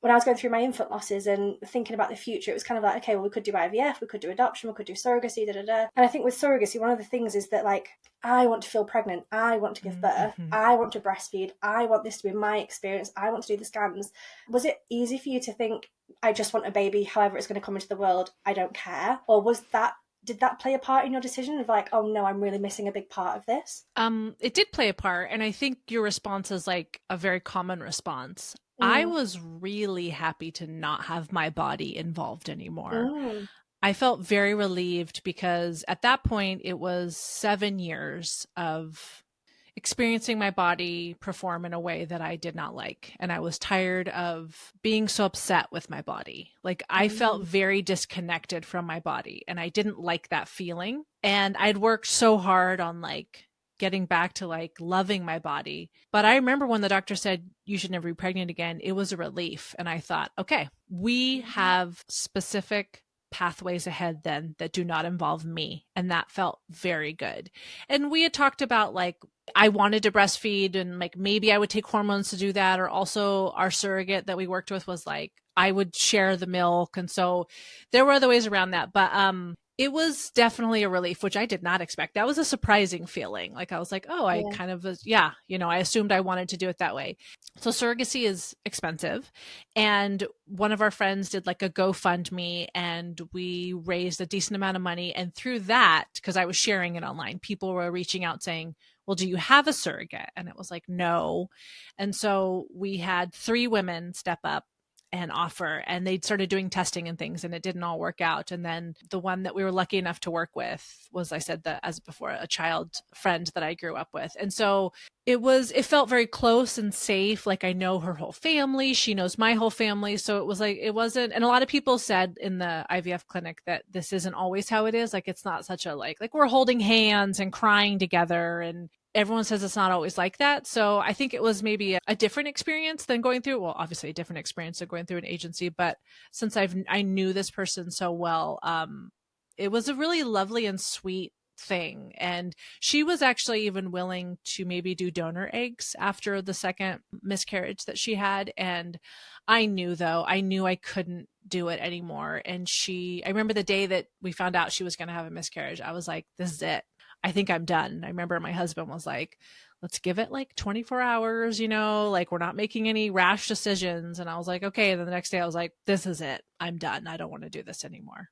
when I was going through my infant losses and thinking about the future, it was kind of like, okay, well, we could do IVF, we could do adoption, we could do surrogacy, da da da. And I think with surrogacy, one of the things is that, like, I want to feel pregnant, I want to give birth, I want to breastfeed, I want this to be my experience, I want to do the scans. Was it easy for you to think, I just want a baby, however it's going to come into the world, I don't care? Or did that play a part in your decision of like, oh no, I'm really missing a big part of this? It did play a part, and I think your response is like a very common response. I Mm. was really happy to not have my body involved anymore. Mm. I felt very relieved because at that point it was 7 years of experiencing my body perform in a way that I did not like. And I was tired of being so upset with my body. Like I felt Mm. very disconnected from my body and I didn't like that feeling. And I'd worked so hard on like getting back to like loving my body. But I remember when the doctor said you should never be pregnant again, it was a relief. And I thought, okay, we have specific pathways ahead then that do not involve me. And that felt very good. And we had talked about like I wanted to breastfeed and like maybe I would take hormones to do that. Or also our surrogate that we worked with was like, I would share the milk. And so there were other ways around that. But it was definitely a relief, which I did not expect. That was a surprising feeling. Like I was like, oh, I Yeah. kind of was, yeah, I assumed I wanted to do it that way. So surrogacy is expensive. And one of our friends did like a GoFundMe and we raised a decent amount of money. And through that, because I was sharing it online, people were reaching out saying, well, do you have a surrogate? And it was like, no. And so we had 3 women step up and offer, and they started doing testing and things and it didn't all work out. And then the one that we were lucky enough to work with was, I said that as before, a child friend that I grew up with. And so it felt very close and safe. Like I know her whole family, she knows my whole family. So it was like, it wasn't, and a lot of people said in the IVF clinic that this isn't always how it is. Like it's not such a like we're holding hands and crying together, and everyone says it's not always like that. So I think it was maybe a different experience than going through, well, obviously a different experience than going through an agency. But since I knew this person so well, it was a really lovely and sweet thing. And she was actually even willing to maybe do donor eggs after the second miscarriage that she had. And I knew I couldn't do it anymore. And I remember the day that we found out she was going to have a miscarriage, I was like, this is it. I think I'm done. I remember my husband was like, let's give it like 24 hours, like we're not making any rash decisions. And I was like, okay. And then the next day I was like, this is it. I'm done. I don't want to do this anymore.